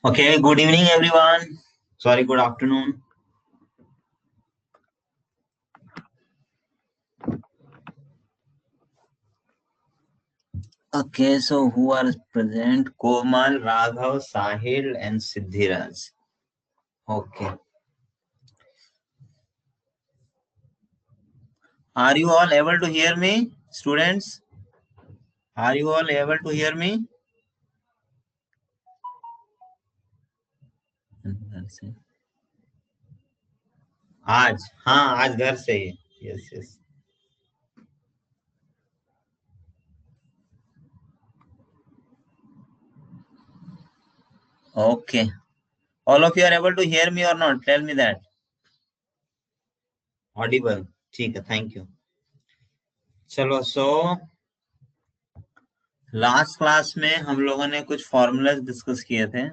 Okay, good evening everyone. Sorry, good afternoon. Okay, so who are present? Komal, Raghav, Sahil and Siddhiraj. Okay. Are you all able to hear me, students? Are you all able to hear me? आज हाँ आज घर से ही yes yes okay, all of you are able to hear me or not? Tell me that. Audible. ठीक है, thank you. चलो, so last class में हम लोगों ने कुछ फॉर्मूलाज डिस्कस किए थे.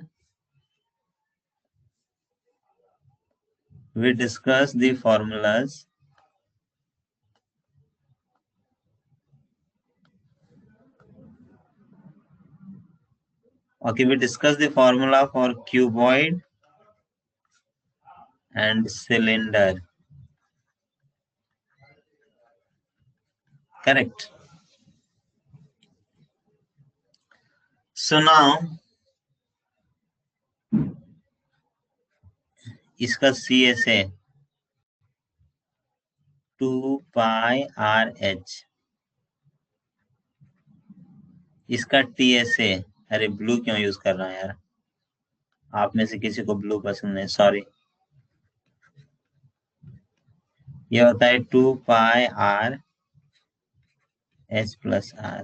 We discussed the formulas. Okay, we discussed the formula for cuboid and cylinder. Correct. So now, इसका CSA 2 pi RH. इसका TSA, अरे ब्लू क्यों यूज कर रहा है यार, आप में से किसी को ब्लू पसंद है, सॉरी. ये होता है 2 pi R H plus R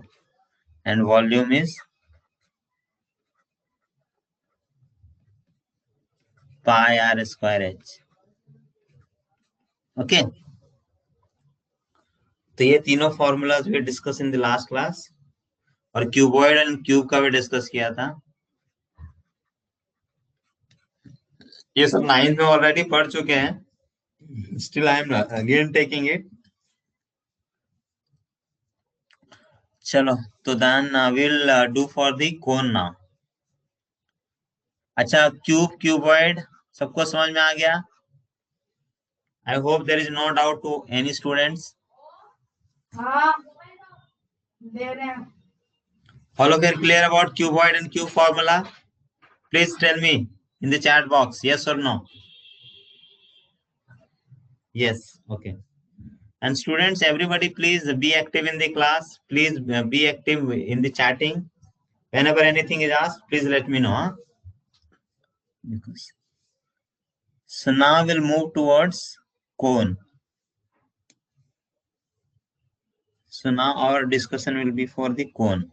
and volume is pi R square H. Okay. तो ये तीनों formulas we discuss in the last class, और क्यूबॉइड एंड क्यूब का भी डिस्कस किया था. ये सब 9th में ऑलरेडी पढ़ चुके हैं. Still I am again taking it. चलो, तो then we'll do for the cone now. अच्छा, क्यूब क्यूबॉइड सबको समझ में आ गया? I hope there is no doubt to any students. All of you are clear about cuboid and cube formula? Please tell me in the chat box, yes or no? Yes, okay. And students, everybody please be active in the class. Please be active in the chatting. Whenever anything is asked, please let me know. Huh? So now we'll move towards cone. So now our discussion will be for the cone.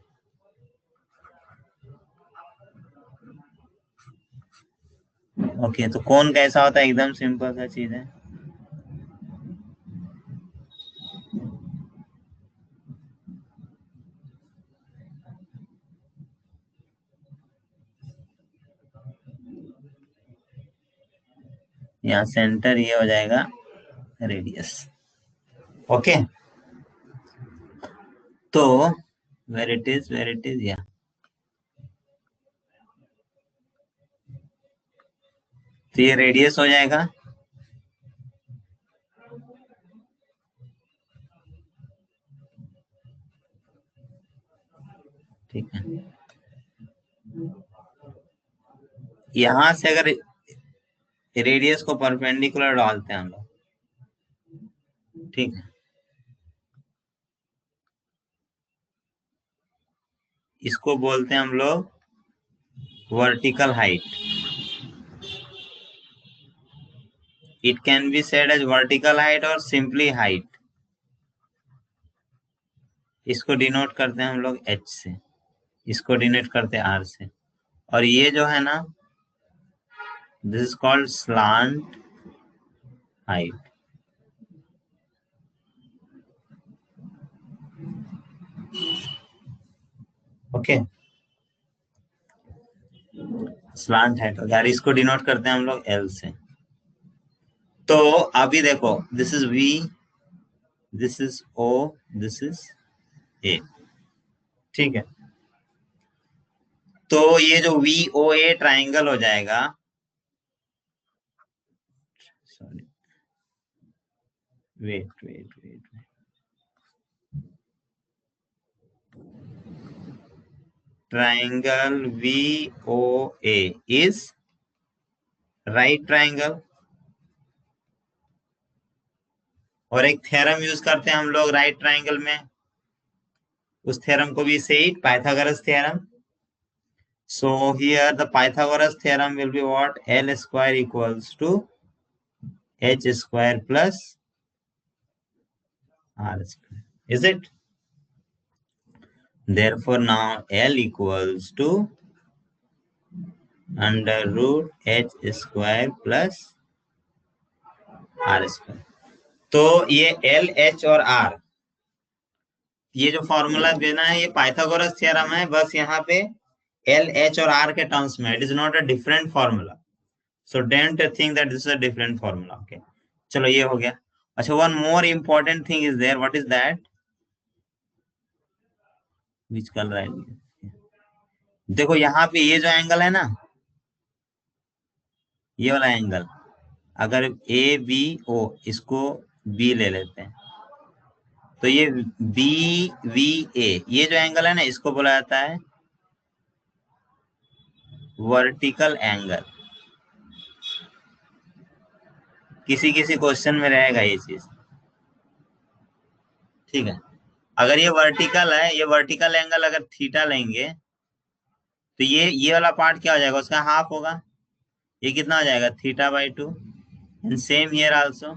Okay, तो cone कैसा होता है? एकदम simple सा चीज है. यहाँ centre ये हो जाएगा रेडियस. ओके, तो वेर इट इज या, तो ये रेडियस हो जाएगा. ठीक है, यहां से अगर रेडियस को परपेंडिकुलर डालते हैं हम लोग, ठीक है, इसको बोलते हैं हम लोग vertical height. It can be said as vertical height और सिंपली हाइट. इसको डिनोट करते हैं हम लोग H से, इसको डिनोट करते हैं R से, और ये जो है ना, this is called slant height. Okay, slant height. यार इसको डिनोट करते हैं हम लोग L से. तो अभी देखो, this is V, this is O, this is A, ठीक है। तो ये जो VOA ट्राइंगल हो जाएगा, sorry, wait, triangle VOA is right triangle. और एक थ्योरम यूज करते हैं हम लोग राइट ट्राइंगल में, उस थ्योरम को भी से ही Pythagoras theorem. So here the Pythagoras theorem will be what? L square equals to H square plus R square. Is it? Therefore now L equals to under root H square plus R square. तो ये L, H और R, ये जो formula देना है ये Pythagoras theorem है, बस यहाँ पे L, H और R के टर्म्स में। It is not a different formula, so don't think that this is a different formula. Okay, चलो ये हो गया। अच्छा, one more important thing is there, what is that? Which colour है? देखो यहाँ पे ये जो एंगल है ना, ये वाला एंगल, अगर ABO इसको B ले लेते हैं, तो ये BVA, ये जो एंगल है ना, इसको बोला जाता है वर्टिकल एंगल। किसी किसी क्वेश्चन में रहेगा ये चीज, ठीक है। अगर ये वर्टिकल है, ये वर्टिकल एंगल अगर थीटा लेंगे, तो ये वाला पार्ट क्या हो जाएगा? उसका हाफ होगा। ये कितना हो जाएगा? θ/2। And same here also,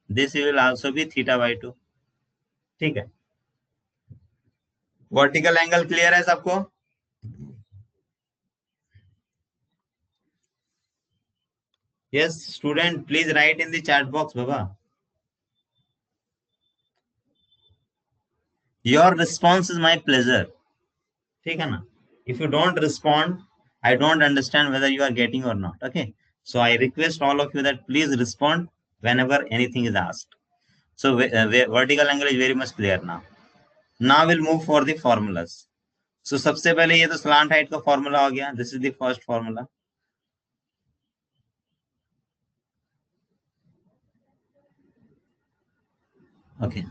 this will also be θ/2, ठीक है। वर्टिकल एंगल क्लियर है सबको? Yes student, please write in the chat box बाबा। Your response is my pleasure, ठीक है ना। If you don't respond, I don't understand whether you are getting और not. Okay, so I request all of you that please respond whenever anything is asked. So vertical angle is very much clear now. Now we'll move for the formulas. So सबसे पहले ये तो slant height का formula हो गया, this is the first formula. Okay,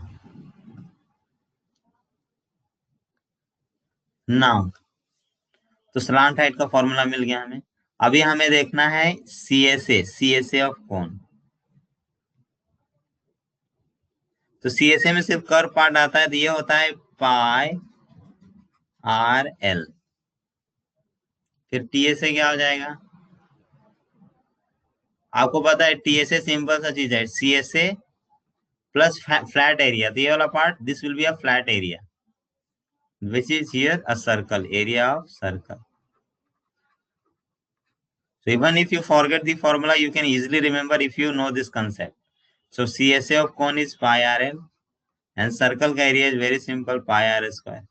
now तो slant height का formula मिल गया हमें। अभी हमें देखना है CSA ऑफ कोन। तो CSA में सिर्फ कर्व पार्ट आता है, तो ये होता है पाई RL। फिर TSA क्या हो जाएगा? आपको पता है TSA सिंपल सा चीज है, CSA प्लस फ्लैट एरिया। तो ये वाला part, this will be a flat area which is here a circle, area of circle. So even if you forget the formula, you can easily remember if you know this concept. So CSA of cone is pi RL, and circle ka area is very simple, pi R square.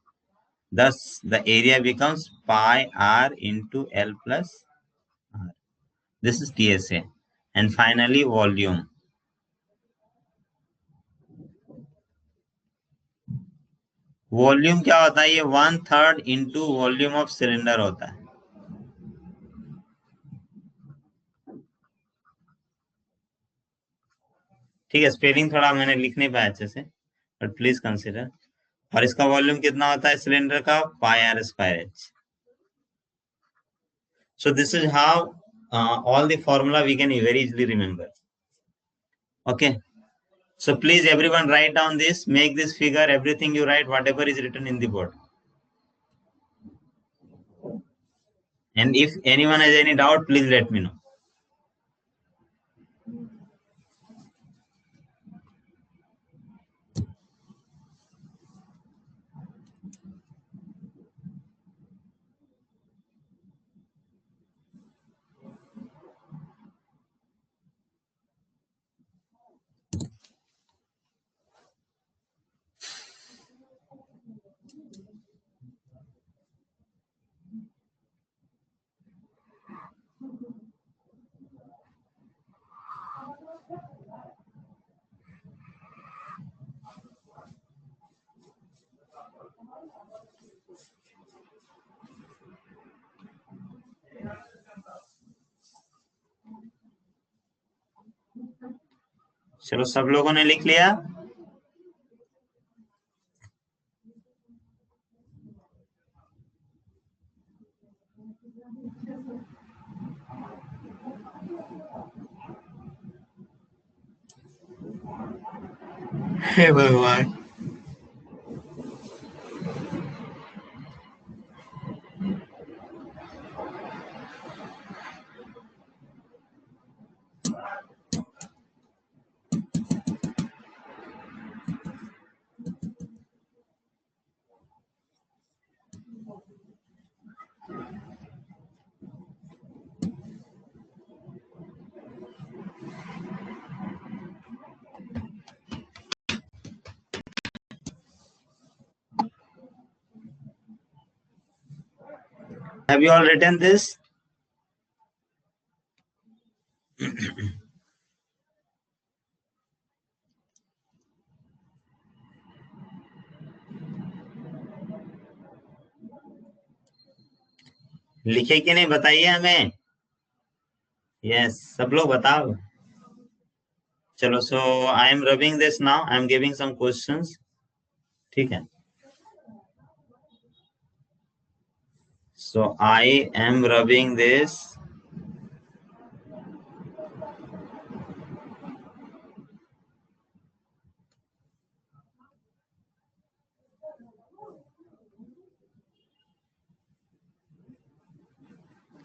Thus the area becomes pi R into L plus R. This is TSA. And finally volume. Volume क्या होता है? ये 1/3 into volume of cylinder होता है, ठीक है। Spelling थोड़ा मैंने लिख नहीं पाया अच्छे से, बट प्लीज कंसिडर। और इसका वॉल्यूम कितना होता है सिलेंडर का? पाई R square H. So this is how all the formula we can very easily remember. Okay. So please everyone write down this, make this figure, everything you write, whatever is written in the board. And if anyone has any doubt, please let me know. चलो सब लोगों ने लिख लिया। हे भगवान। Have you all written this? लिखे कि नहीं बताइए हमें। यस, सब लोग बताओ। चलो, so I am rubbing this now, I am giving some questions, ठीक है। So I am rubbing this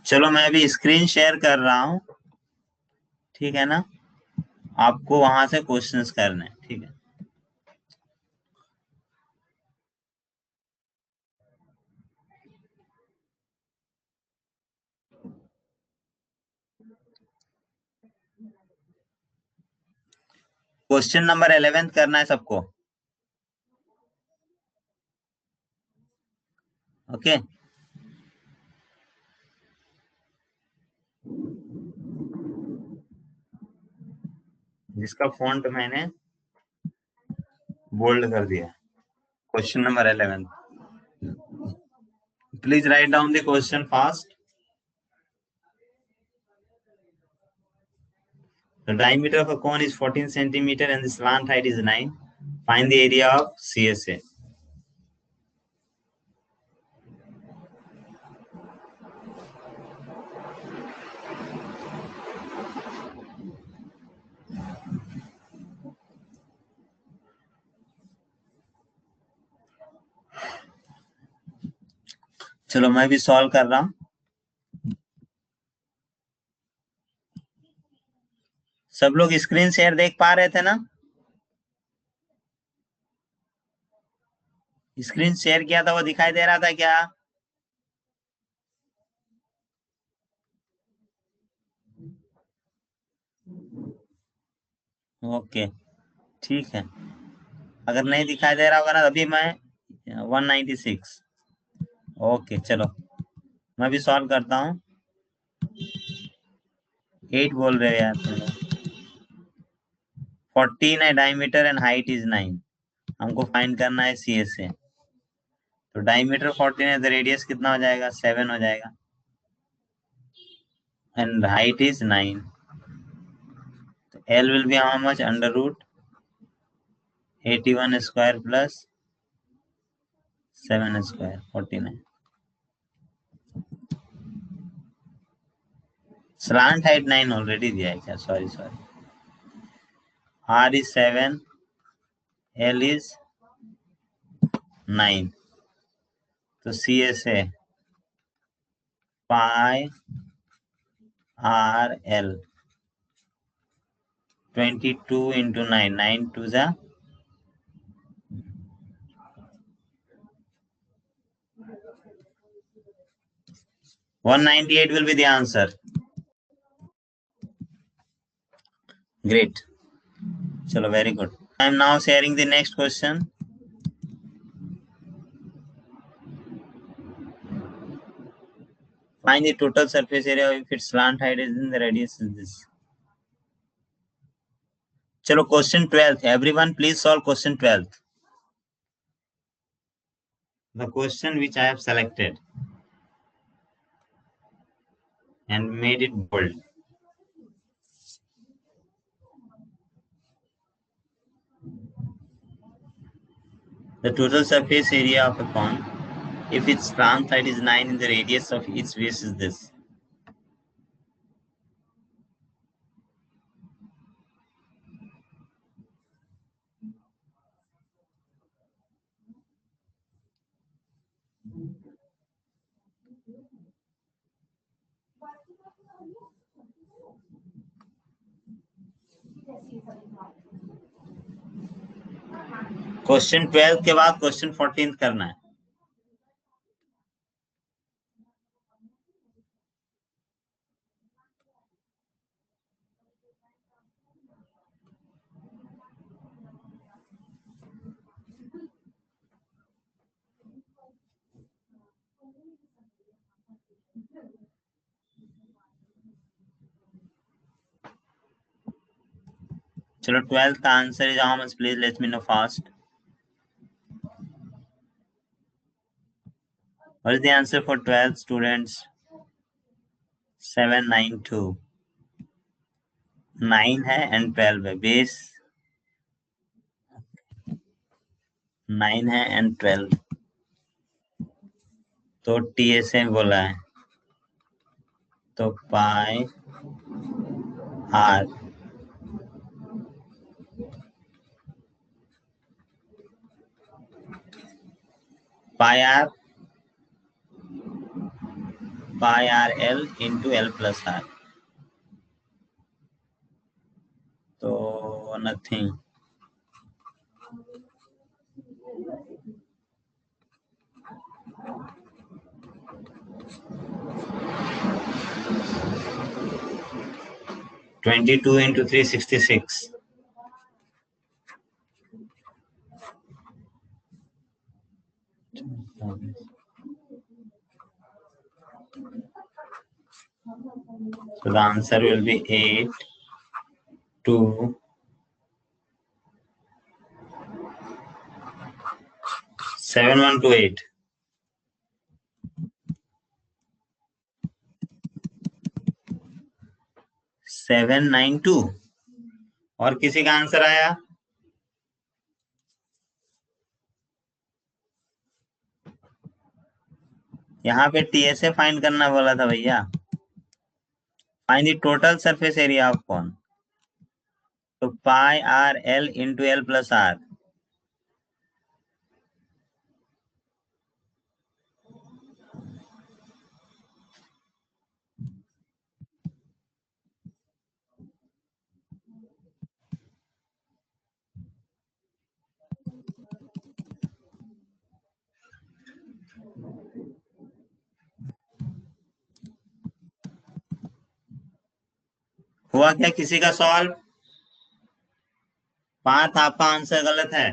चलो मैं अभी स्क्रीन शेयर कर रहा हूं, ठीक है ना। आपको वहां से क्वेश्चंस करने, ठीक है। क्वेश्चन नंबर 11 करना है सबको, ओके। जिसका फॉन्ट मैंने बोल्ड कर दिया। Question number 11, please write down the question fast. The diameter of a cone is 14 centimeter and the slant height is 9. Find the area of CSA. चलो मैं भी सॉल्व कर रहा हूं। सब लोग स्क्रीन शेयर देख पा रहे थे ना? स्क्रीन शेयर किया था वो दिखाई दे रहा था क्या? ओके, ठीक है। अगर नहीं दिखाई दे रहा होगा ना, अभी मैं 196। ओके, चलो मैं भी सॉल्व करता हूँ। 8 बोल रहे हैं यार तुम लोग। 14 है डायमीटर एंड हाइट इज 9। हमको फाइंड करना है CSA। तो डायमीटर 14 है तो रेडियस कितना हो जाएगा? 7 हो जाएगा एंड हाइट इज 9। तो L will be how much? Under root 81 square plus 7 square, 49. Slant height 9 already दिया है क्या? Sorry. R is 7, L is 9. तो CSA pi RL 22 into 9, 9 to the 198 will be the answer. Great. Chalo, very good. I am now sharing the next question. Find the total surface area if its slant height is in the radius is this. Chalo, question 12th. Everyone please solve question 12th. The question which I have selected and made it bold. The total surface area of a cone, if its front side is 9 and the radius of its base is this. Question 12 के बाद question 14 करना है. चलो 12th का answer is how much? Please let me know fast. What is the answer for 12 students? 792. 9 है and 12 है. Base 9 है and 12. तो TSA बोला है. तो pi r pi r l into l plus r. तो nothing. (22 into 366). So the answer will be 8 2 7128. 792. और किसी का आंसर आया? यहाँ पे TSA फाइंड करना बोला था भैया. Find the total surface area of cone. तो pi r l into l plus r. हुआ क्या किसी का सॉल्व? पांच आपका आंसर गलत है.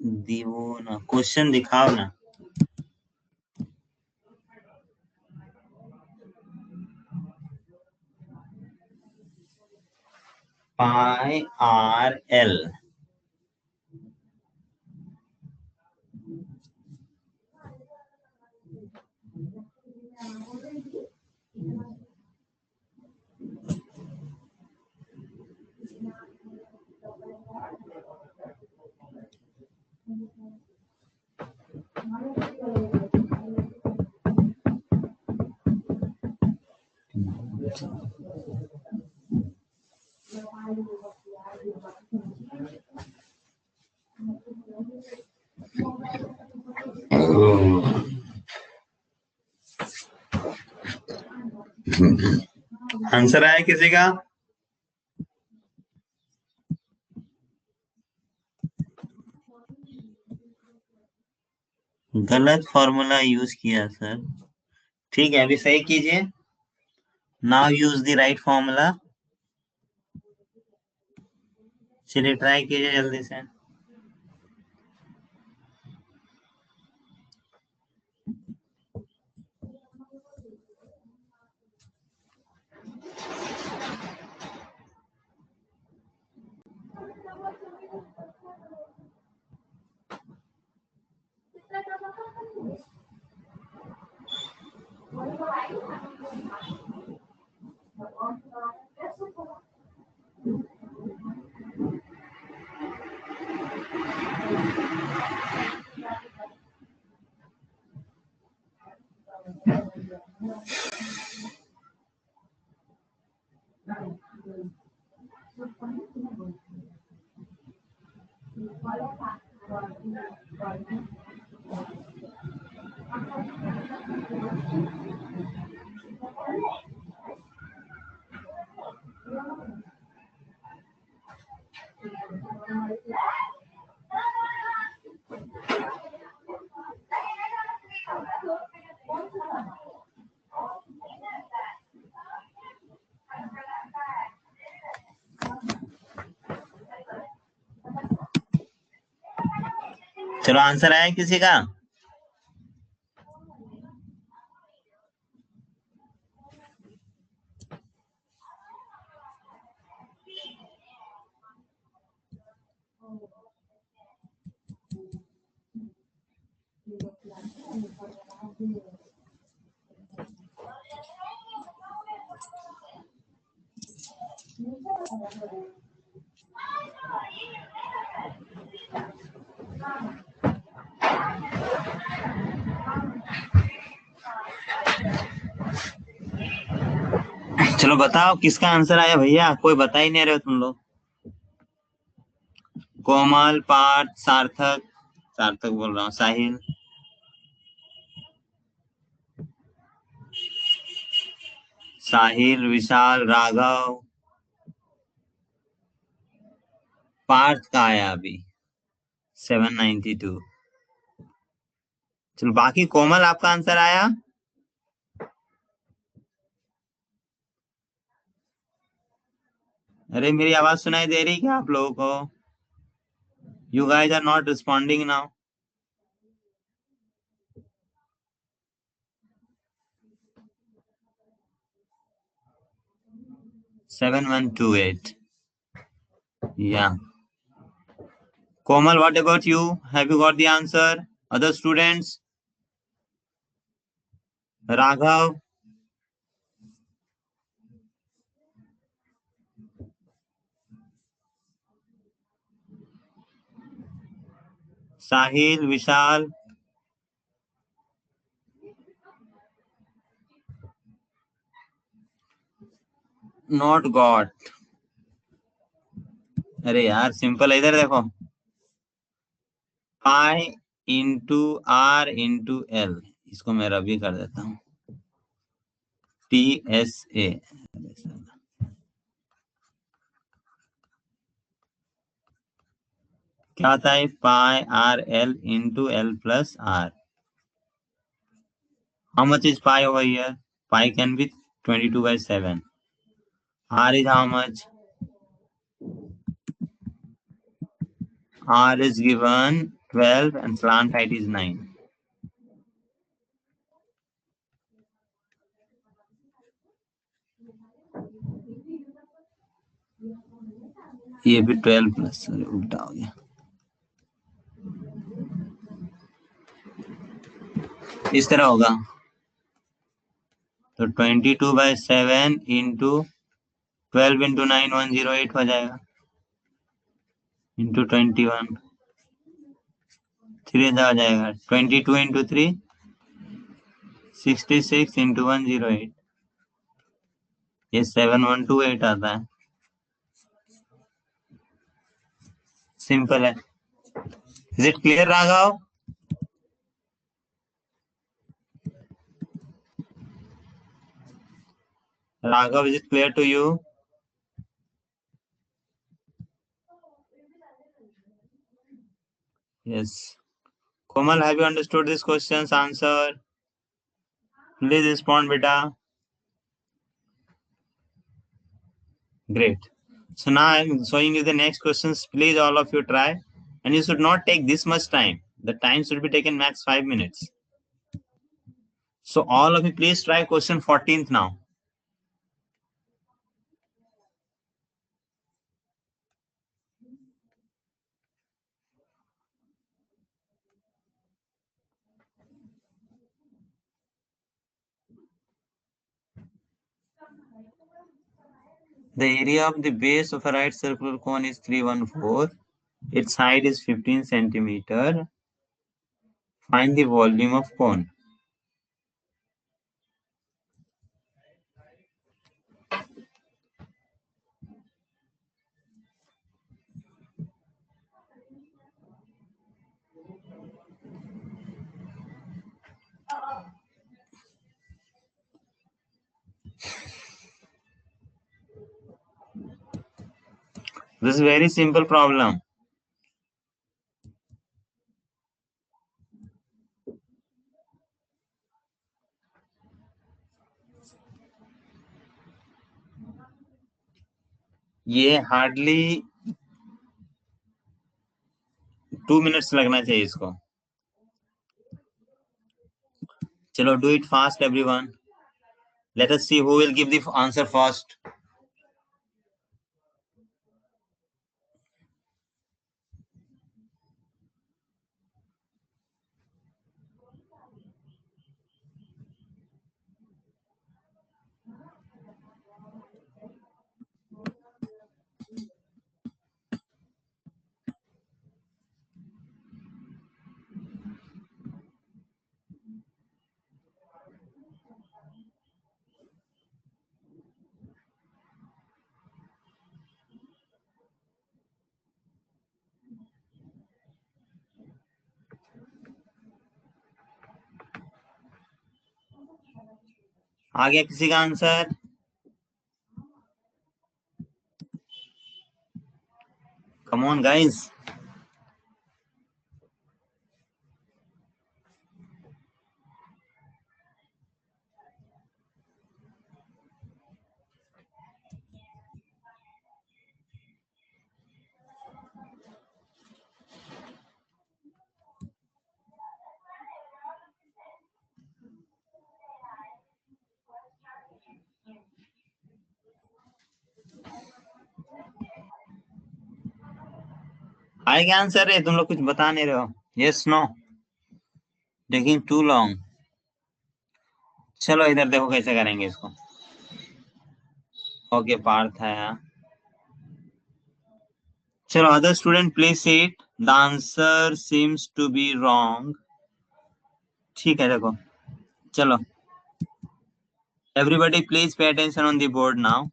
दिवो ना क्वेश्चन दिखाओ ना. पाई आर एल आंसर आया किसी का? गलत फॉर्मूला यूज किया सर. ठीक है अभी सही कीजिए. Now use the right formula. चलिए ट्राई कीजिए जल्दी से. चलो आंसर आया किसी का? चलो बताओ किसका आंसर आया भैया, कोई बता ही नहीं रहे हो तुम लोग। कोमल, पार्थ, सार्थक, सार्थक बोल रहा हूँ, साहिल, साहिल, विशाल, राघव, पार्थ का आया अभी 792। चलो बाकी कोमल आपका आंसर आया? अरे मेरी आवाज सुनाई दे रही क्या आप लोगों को? You guys are not responding now. 7128। Yeah. Komal, what about you? Have you got the answer? Other students? Raghav? Sahil? Vishal? Not got. अरे यार सिंपल है, इधर देखो, pi into r into l, इसको मैं रबी कर देता हूँ, टी एस ए। क्या होता है? Pi r l into l plus r. How much is pi over here? Pi can be 22/7. R is how much? R is given 12 and slant height is 9. ये भी 12 प्लस, उल्टा हो गया, इस तरह होगा। तो 22/7 इंटू 12 इंटू 9 108 हो जाएगा, इंटू 21 3000 हो जाएगा, 22 इंटू 3 66 इंटू 108, ये 7128 आता है। सिंपल है। Is it clear Raghav? Raghav, is it clear to you? Yes. Komal, have you understood this question's answer? Please respond, beta. Great. So now I'm showing you the next questions. Please, all of you try. And you should not take this much time. The time should be taken max 5 minutes. So all of you, please try question 14th now. The area of the base of a right circular cone is 314. Its height is 15 centimeter. Find the volume of cone. This is very simple problem. ये hardly 2 minutes लगना चाहिए इसको. चलो, do it fast everyone. Let us see who will give the answer first. आ गया किसी का answer? Come on guys. आए क्या आंसर है? तुम लोग कुछ बता नहीं रहे हो. Yes no, taking too long. चलो इधर देखो कैसे करेंगे इसको. ओके, पार्थ है यहाँ. चलो, other student please sit. The answer seems to be wrong. ठीक है, देखो. चलो, everybody please pay attention on the board now.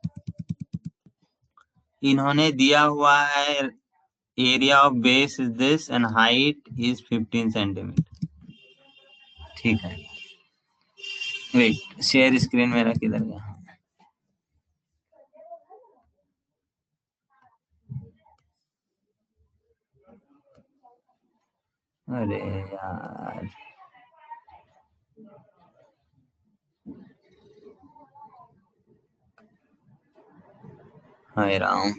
इन्होंने दिया हुआ है area of base is this and height is 15 centimetre. ठीक है. वेट, शेयर स्क्रीन मेरा किधर गया? अरे यार, हाय राम.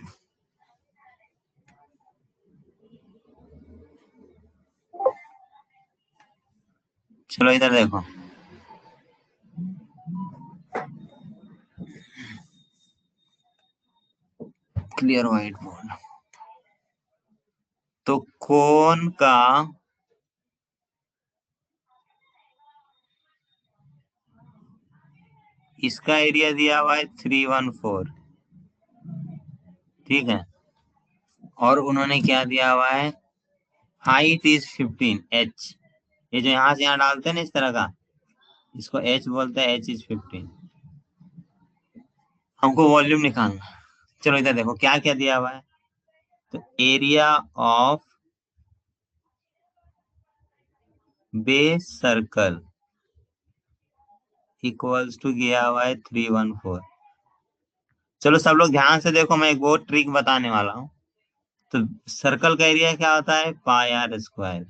चलो इधर देखो. Clear white board. तो कोन का इसका एरिया दिया हुआ है 314. ठीक है. और उन्होंने क्या दिया हुआ है? Height is 15 h. ये जो यहां से यहां डालते हैं ना इस तरह का, इसको h बोलते हैं. h is 15. हमको वॉल्यूम निकालना. चलो इधर देखो क्या क्या दिया हुआ है. तो area of base circle equals to दिया हुआ है 314. चलो सब लोग ध्यान से देखो, मैं एक और ट्रिक बताने वाला हूँ. तो सर्कल का एरिया क्या होता है? Pi r square.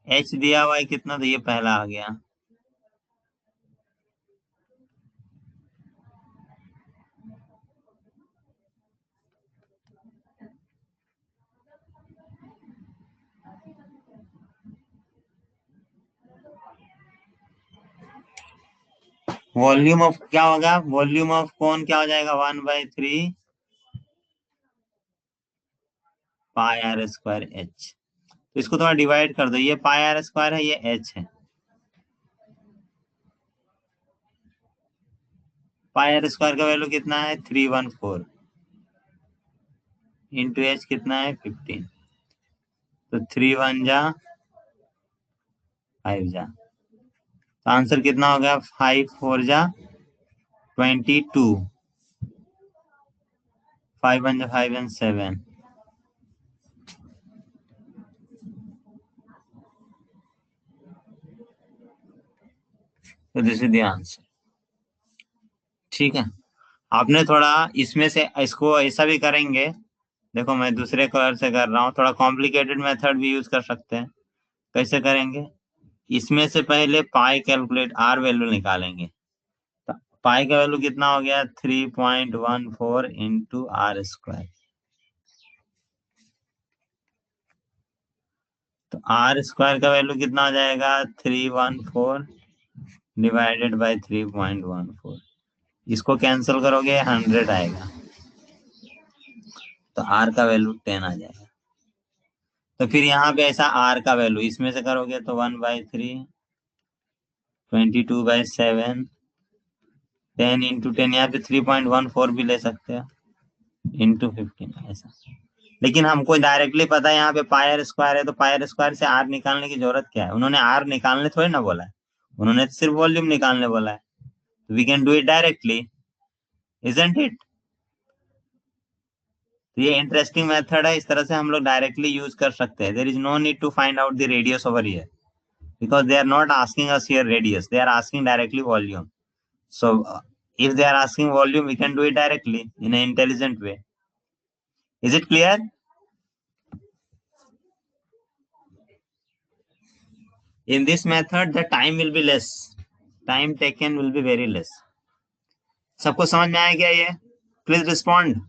h दिया हुआ है कितना, तो ये पहला आ गया. वॉल्यूम ऑफ क्या होगा? वॉल्यूम ऑफ कौन क्या हो जाएगा? 1/3 पाई आर स्क्वायर h. तो इसको थोड़ा डिवाइड कर दो. ये पाई आर स्क्वायर है, ये h है. पाई आर स्क्वायर का वैल्यू कितना है 314 इंटू एच कितना है 15, तो 3 1 जा 5 जा, तो आंसर कितना हो गया 5 4 जा 22, 5 1 जा 5 and 7, तो दिस इज द आंसर। ठीक है, आपने थोड़ा इसमें से इसको ऐसा भी करेंगे, देखो मैं दूसरे कलर से कर रहा हूँ, थोड़ा कॉम्प्लिकेटेड मेथड भी यूज कर सकते हैं। कैसे करेंगे, इसमें से पहले पाई कैलकुलेट आर वैल्यू निकालेंगे, तो पाई का वैल्यू कितना हो गया 3.14 इंटू आर स्क्वायर, तो आर स्क्वायर का वैल्यू कितना हो जाएगा 314 डिवाइडेड बाई 3.14, इसको कैंसिल करोगे 100 आएगा, तो आर का वैल्यू 10 आ जाएगा। तो फिर यहाँ पे ऐसा आर का वैल्यू इसमें से करोगे तो 1/3, 22/7, 10 इंटू 10, यहाँ पे 3.14 भी ले सकते हो इंटू 15 ऐसा। लेकिन हमको डायरेक्टली पता है यहाँ पे पाई स्क्वायर है, तो पाई स्क्वायर से आर निकालने की जरूरत क्या है, उन्होंने आर निकालने थोड़ी ना बोला है, उन्होंने सिर्फ वॉल्यूम निकालने बोला है, we can do it directly, isn't it. तो ये इंटरेस्टिंग मेथड है, इस तरह से हम लोग डायरेक्टली यूज कर सकते हैं। There is no need to find out the radius over here, because they are not asking us here radius, they are asking directly volume. So if they are asking volume, we can do it directly in an intelligent way. Is it clear? In this method the time will be less, time taken will be very less. सबको समझ में आया क्या ये? Please respond.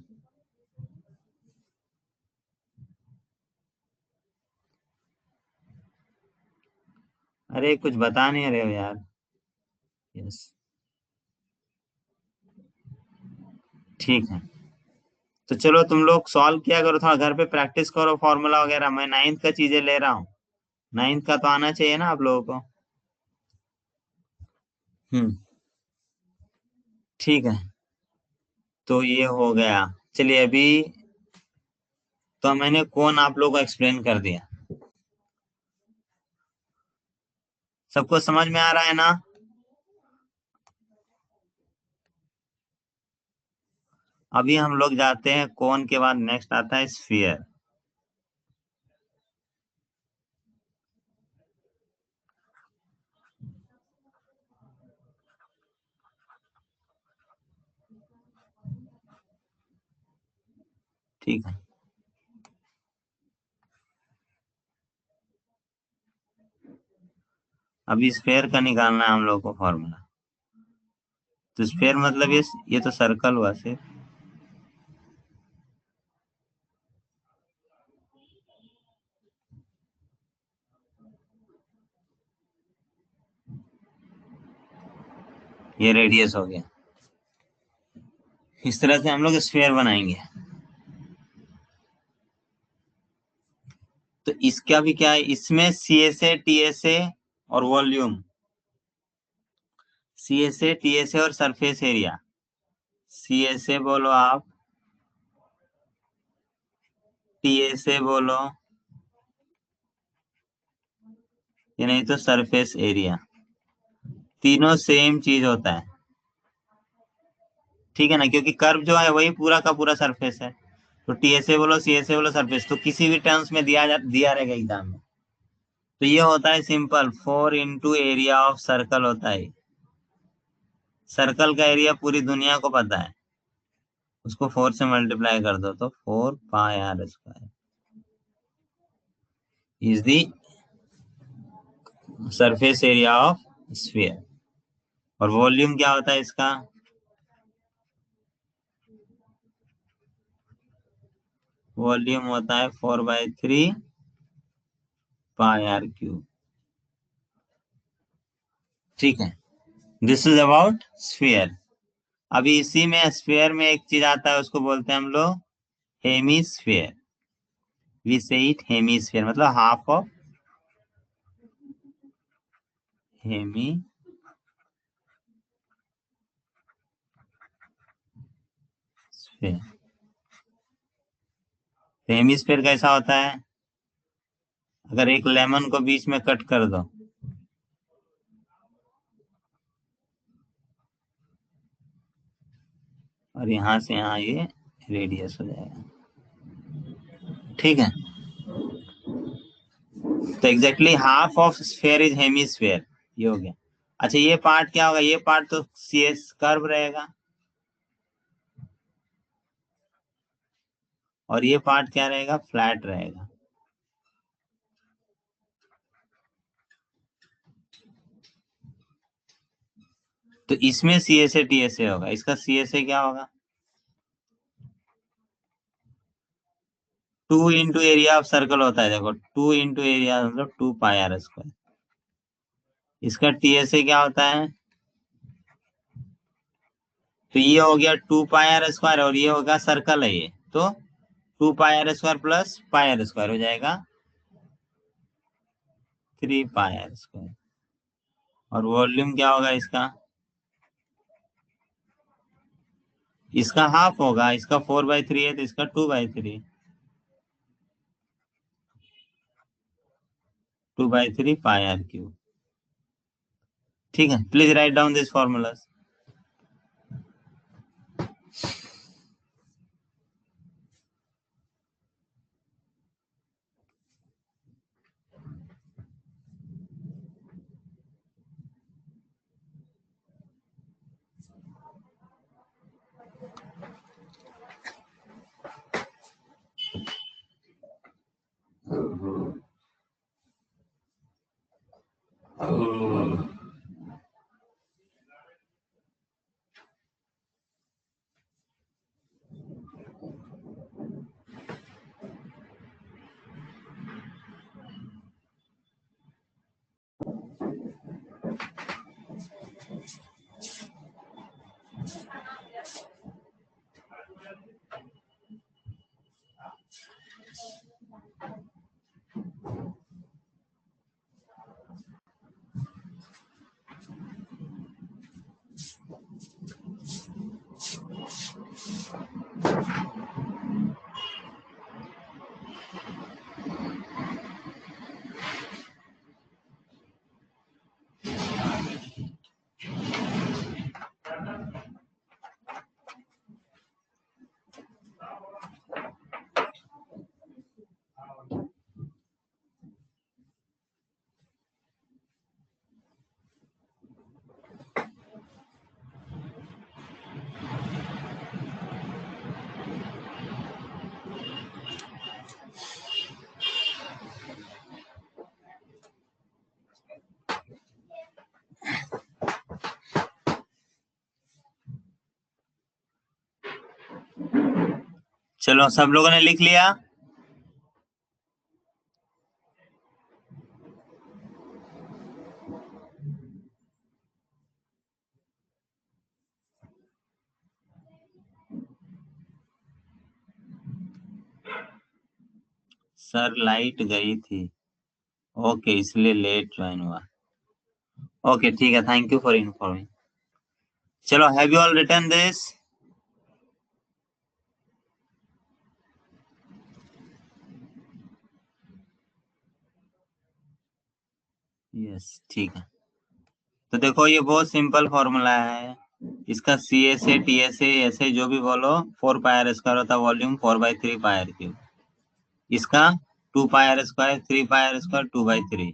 अरे कुछ बता नहीं रहे हो यार। यस, ठीक है, तो चलो तुम लोग सॉल्व किया करो, थोड़ा घर पे प्रैक्टिस करो फॉर्मूला वगैरह, मैं 9th का चीजें ले रहा हूँ, 9th का तो आना चाहिए ना आप लोगों को। ठीक है, तो ये हो गया। चलिए अभी तो मैंने कौन आप लोगों को एक्सप्लेन कर दिया, सबको समझ में आ रहा है ना? अभी हम लोग जाते हैं कोन के बाद नेक्स्ट आता है स्फीयर। ठीक है, अभी स्फीयर का निकालना है हम लोग को फॉर्मूला। तो स्फीयर मतलब ये तो सर्कल हुआ सिर्फ, ये रेडियस हो गया, इस तरह से हम लोग स्फीयर बनाएंगे। तो इसका भी क्या है, इसमें CSA TSA और वॉल्यूम, CSA TSA और सरफेस एरिया, CSA बोलो आप, TSA बोलो, ये नहीं तो सरफेस एरिया, तीनों सेम चीज होता है, ठीक है ना, क्योंकि कर्व जो है वही पूरा का पूरा सरफेस है। तो TSA बोलो CSA बोलो सरफेस, तो किसी भी टर्म्स में दिया रहेगा एग्जाम में। तो ये होता है simple 4 into area of circle होता है, सर्कल का एरिया पूरी दुनिया को पता है, उसको 4 से मल्टीप्लाई कर दो तो 4 pi r square is the surface area of sphere. और वॉल्यूम क्या होता है इसका, वॉल्यूम होता है 4/3 पाई आर क्यूब। ठीक है, दिस इज अबाउट स्फीयर। अभी इसी में स्फीयर में एक चीज आता है, उसको बोलते हैं हम लोग हेमीस्फीयर, वी से इट हेमीस्फीयर, मतलब हाफ ऑफ हेमी हेमिस्फीयर कैसा होता है? अगर एक लेमन को बीच में कट कर दो, और यहां से यहाँ ये रेडियस हो जाएगा, ठीक है। तो exactly half of sphere is hemisphere, ये हो गया। अच्छा ये पार्ट क्या होगा? ये पार्ट तो सी एस कर्व रहेगा, और ये पार्ट क्या रहेगा? फ्लैट रहेगा। तो इसमें C S A T S A होगा, इसका सी एस ए क्या होगा? 2 इंटू एरिया ऑफ सर्कल होता है, देखो 2 इंटू एरिया मतलब 2 पाई आर स्क्वायर। इसका टी एस ए क्या होता है? तो ये हो गया 2 पाई आर स्क्वायर, और ये होगा सर्कल है ये, तो 2 pi r square plus pi r square हो जाएगा 3 पाई आर स्क्वायर। और वॉल्यूम क्या होगा इसका? इसका हाफ होगा, इसका 4/3 है तो इसका 2/3, 2/3 पाई आर क्यूब। ठीक है, please write down this formulas. चलो सब लोगों ने लिख लिया? सर लाइट गई थी, ओके इसलिए लेट ज्वाइन हुआ। ओके ठीक है, थैंक यू फॉर इन्फॉर्मिंग। चलो, have you all written this? Yes ठीक है। तो देखो ये बहुत सिंपल फॉर्मूला है, इसका C S A T S A ऐसे जो भी बोलो 4 पाई आर स्क्वायर होता है, वॉल्यूम 4/3 पाई आर क्यूब। इसका 2 pi r square 3 pi r square 2/3।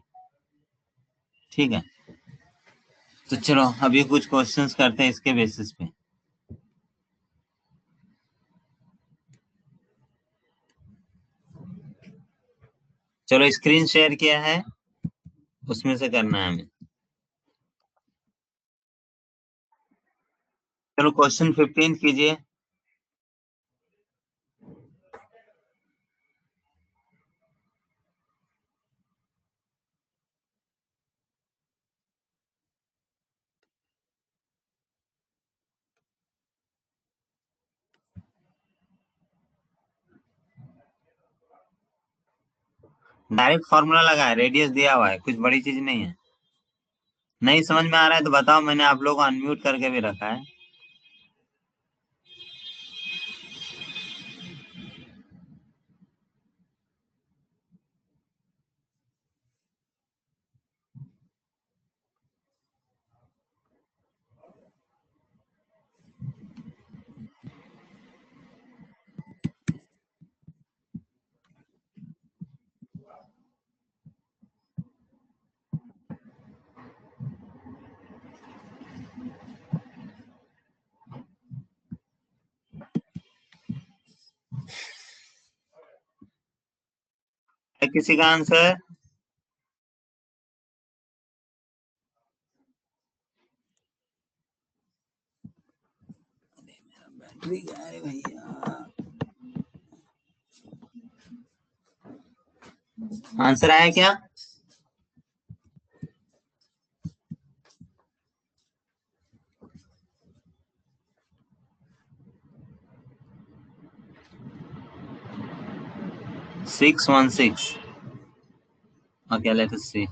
ठीक है, तो चलो अभी कुछ क्वेश्चंस करते हैं इसके बेसिस पे। चलो स्क्रीन शेयर किया है, उसमें से करना है हमें। चलो क्वेश्चन 15 कीजिए। डायरेक्ट फॉर्मूला लगा है, रेडियस दिया हुआ है, कुछ बड़ी चीज नहीं है। नहीं समझ में आ रहा है तो बताओ, मैंने आप लोगों को अनम्यूट करके भी रखा है। किसी का आंसर? बैटरी गया भैया। आंसर आया क्या? Six 1 6. Okay, let us see.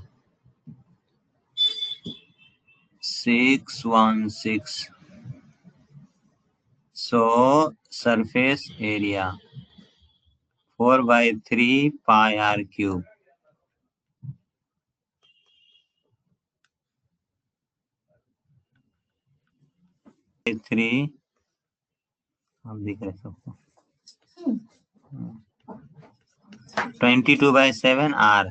6 1 6. So surface area 4/3 pi r cube. Three आप दिख रहे सबको 22/7 r.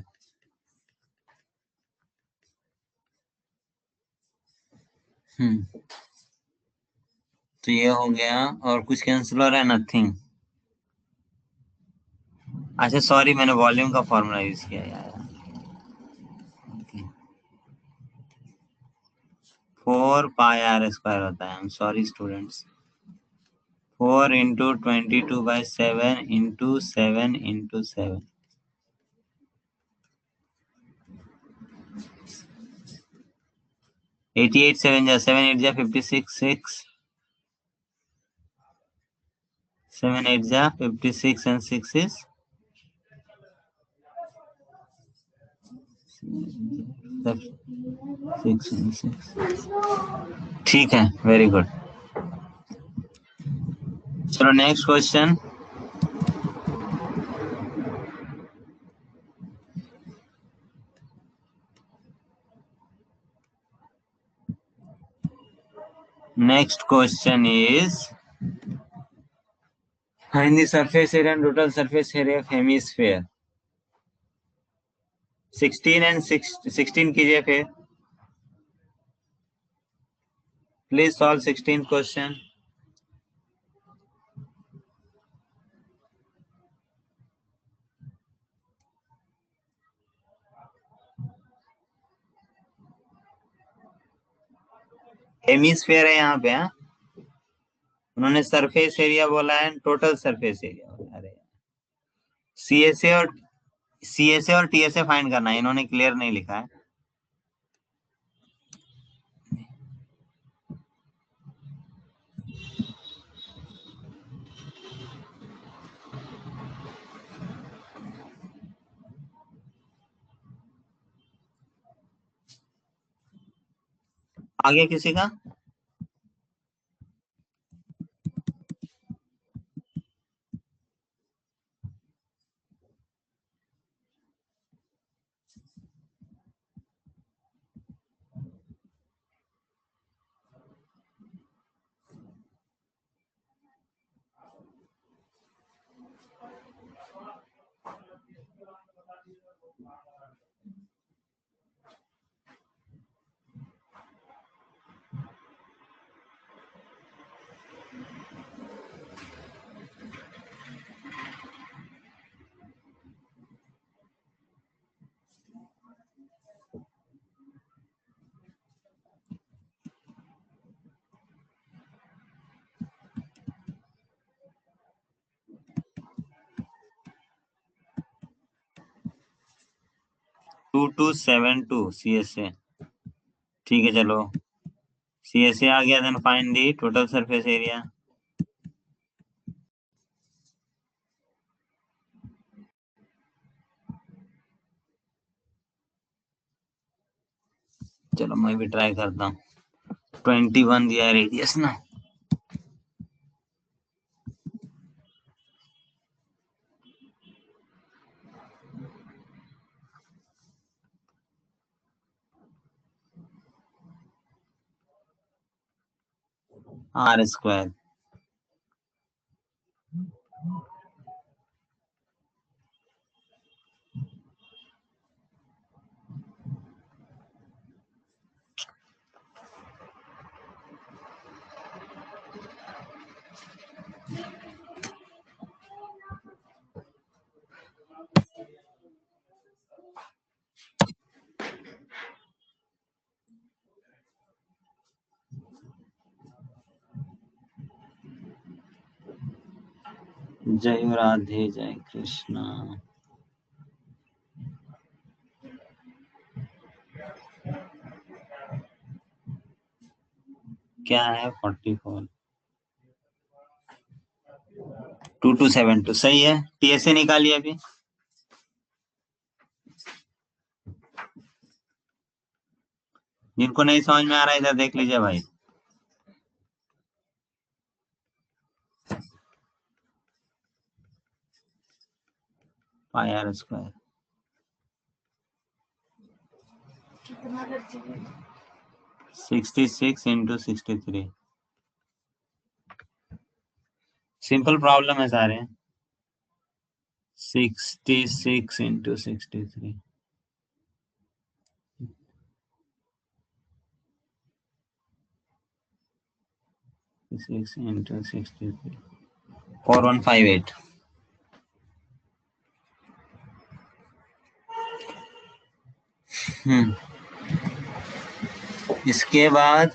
तो ये हो गया और कुछ कैंसिल हो रहा है? नथिंग। अच्छा सॉरी, मैंने वॉल्यूम का फॉर्मूला यूज किया यार। 4 पाई r स्क्वायर होता है। I am sorry students. 4 into 22/7 into 7 into 7। 88 7 जा 7 8 जा 56 6 7 8 जा 56 and 6 is 6 and 6। ठीक है, वेरी गुड। चलो next question. Next question is, find the surface area and total surface area of hemisphere। 16 and 16 कीजिए फिर। Please solve 16 question। हेमिस्फीयर है यहाँ पे। हाँ, उन्होंने सरफेस एरिया बोला है, टोटल सरफेस एरिया बोला। अरे सीएसए और टीएसए फाइंड करना है, इन्होंने क्लियर नहीं लिखा है। आगे किसी का? To 272 CSA. ठीक है चलो, सीएसए आ गया। Then find the total surface area. चलो मैं भी ट्राई करता हूँ। 21 दिया है रेडियस ना। R square. जय राधे जय कृष्णा। क्या है 44? 2272 सही है। टीएसए निकालिए अभी। जिनको नहीं समझ में आ रहा है इधर देख लीजिए भाई। Pi r square 66 into 63। Simple problem है सारे। 66 इंटू 63। 6 इंटू 63 4158। इसके बाद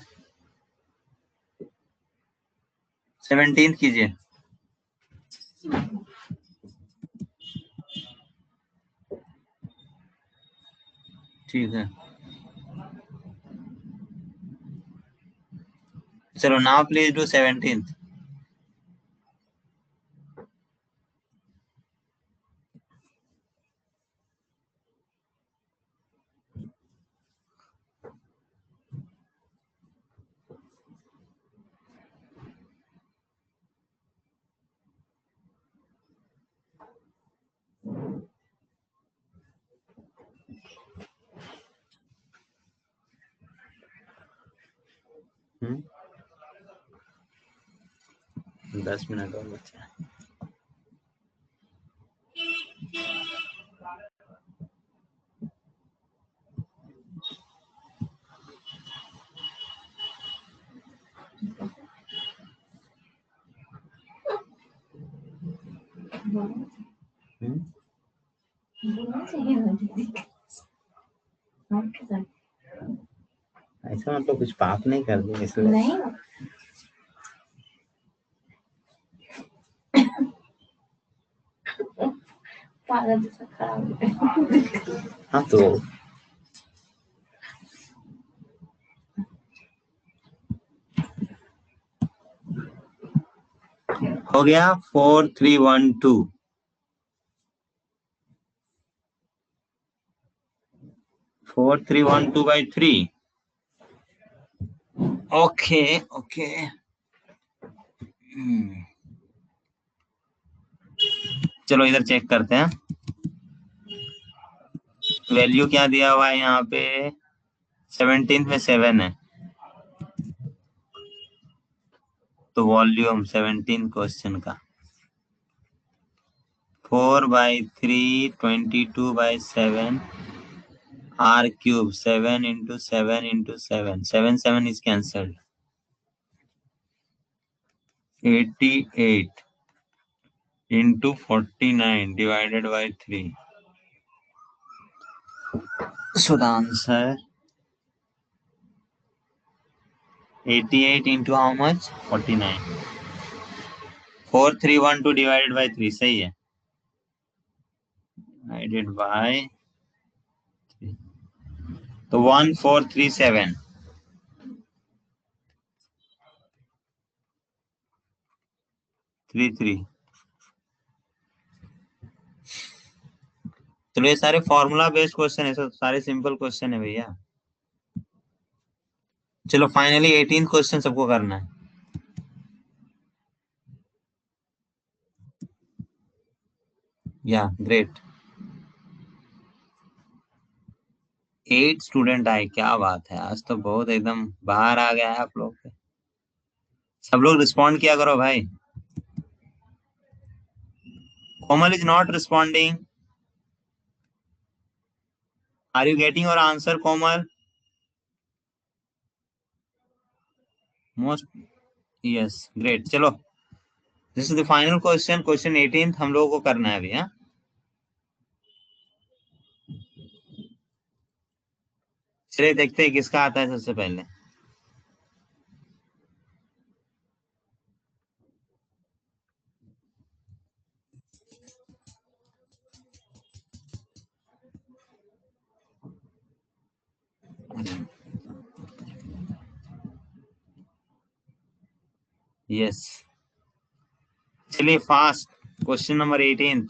17 कीजिए। ठीक है चलो now please do 17। Hmm 10 minute और बचा है। ऐसा मतलब कुछ पाप नहीं कर दिया इसलिए नहीं। हाँ तो हो गया 4312। 4312/3। Okay okay. चलो इधर चेक करते हैं। वैल्यू क्या दिया हुआ है यहाँ पे? 17 में 7 है तो वॉल्यूम 17 क्वेश्चन का 4/3 22/7 r cube 7 into 7 into 7 7 7 is cancelled 88 into 49 divided by 3. So the answer 88 into how much? 49. 4312 divided by 3 सही है। Divided by 3 तो 1437 33। चलो ये सारे फॉर्मूला बेस्ड क्वेश्चन है, सारे सिंपल क्वेश्चन है भैया। चलो फाइनली 18 क्वेश्चन सबको करना है। या ग्रेट 8 स्टूडेंट आए, क्या बात है, आज तो बहुत एकदम बाहर आ गया है आप लोग। सब लोग रिस्पॉन्ड किया करो भाई। Komal is not responding. Are you getting your answer Komal? Most yes great. चलो this is the final question, question 18 हम लोगों को करना है अभी। हाँ चलिए देखते हैं किसका आता है सबसे पहले। यस, चलिए फास्ट, क्वेश्चन नंबर 18।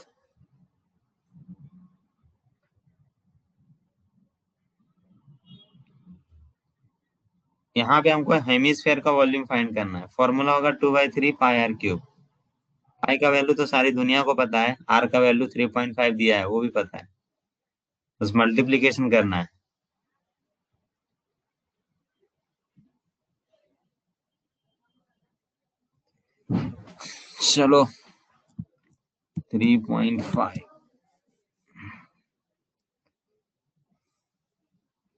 यहाँ पे हमको हेमिस्फेयर का वॉल्यूम फाइंड करना है। फॉर्मूला होगा 2/3 पाई आर क्यूब। पाई का वैल्यू तो सारी दुनिया को पता है, आर का वैल्यू 3.5 दिया है वो भी पता है, बस मल्टीप्लीकेशन करना है। चलो 3.5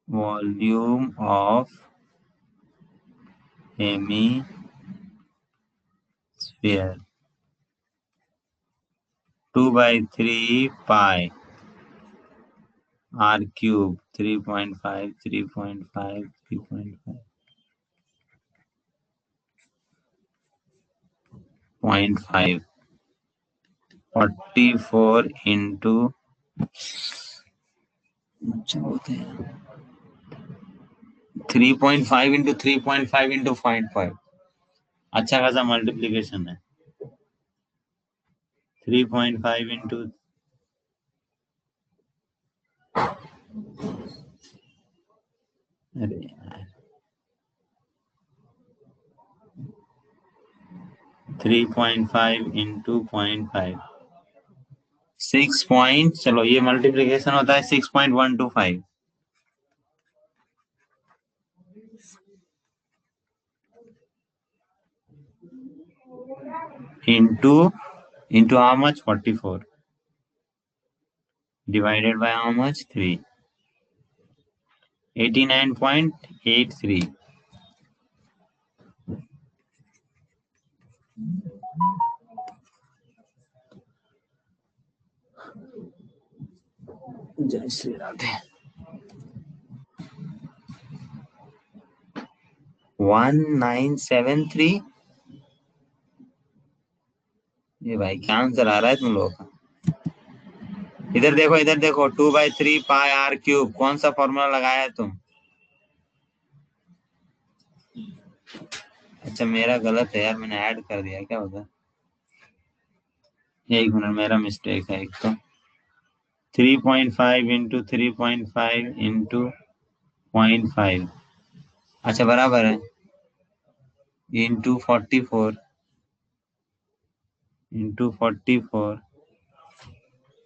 volume of hemisphere 2/3 pi r cube 3.5 3.5 3.5 0.5 44 into 3.5 into 3.5 into 0.5। अच्छा खासा मल्टीप्लीकेशन है। 3.5 इंटू अरे यार 3.5 इंटू 0.5 6 पॉइंट, चलो ये मल्टीप्लीकेशन होता है 6.125 into into how much 44 divided by how much 3 89.83। जय श्री राधे। 1973। ये भाई क्या आंसर आ रहा है तुम लोगों का? इधर देखो इधर देखो, 2/3 पाई आर क्यूब, कौन सा फॉर्मूला लगाया है तुम? अच्छा मेरा गलत है यार, मैंने ऐड कर दिया, क्या होता है? एक मिनट, मेरा मिस्टेक है एक तो। 3.5 इंटू 3.5 इंटू 0.5, अच्छा बराबर है, इंटू 44 इंटू 44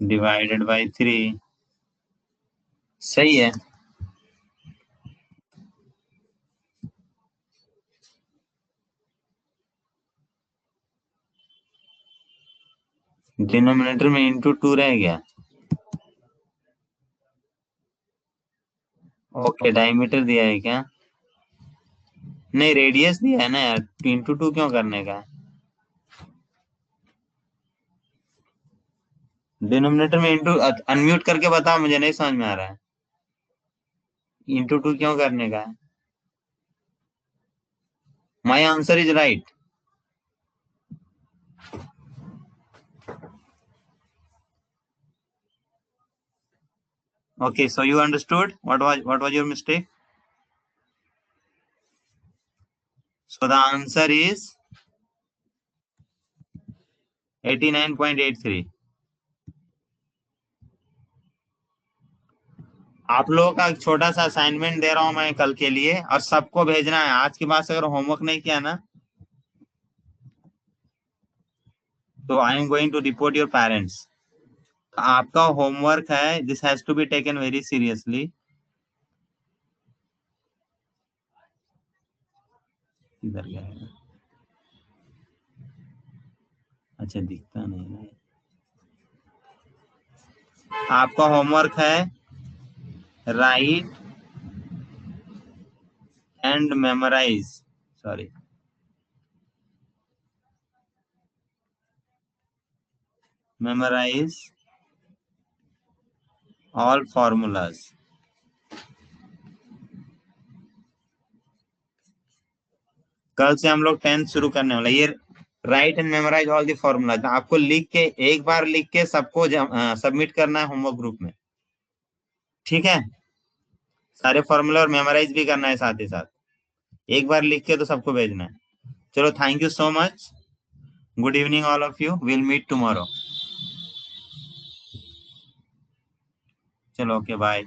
डिवाइडेड बाई 3। सही है। डिनोमिनेटर में इंटू 2 रह गया। ओके, डायमीटर दिया है क्या? नहीं, रेडियस दिया है ना यार, इंटू 2 क्यों करने का? डिनोमिनेटर में इंटू, अनम्यूट करके बताओ, मुझे नहीं समझ में आ रहा है। इंटू 2 क्यों करने का है? My answer is right. Okay, so you understood what was your mistake? So the answer is 89.83। आप लोगों का एक छोटा सा असाइनमेंट दे रहा हूं मैं कल के लिए, और सबको भेजना है। आज के बाद से अगर होमवर्क नहीं किया ना तो I am going to report your parents. आपका होमवर्क है, this has to be taken very seriously. इधर गया है। अच्छा दिखता नहीं है। आपका होमवर्क है write and memorise, sorry memorise all formulas. कल से हम लोग 10th शुरू करने वाला। ये write and memorise all the formula आपको लिख के, एक बार लिख के सबको सबमिट करना है होमवर्क ग्रुप में, ठीक है? सारे फॉर्मूले और मेमोराइज भी करना है साथ ही साथ, एक बार लिख के तो सबको भेजना है। चलो, thank you so much, good evening all of you, will meet tomorrow. चलो, ओके, बाय।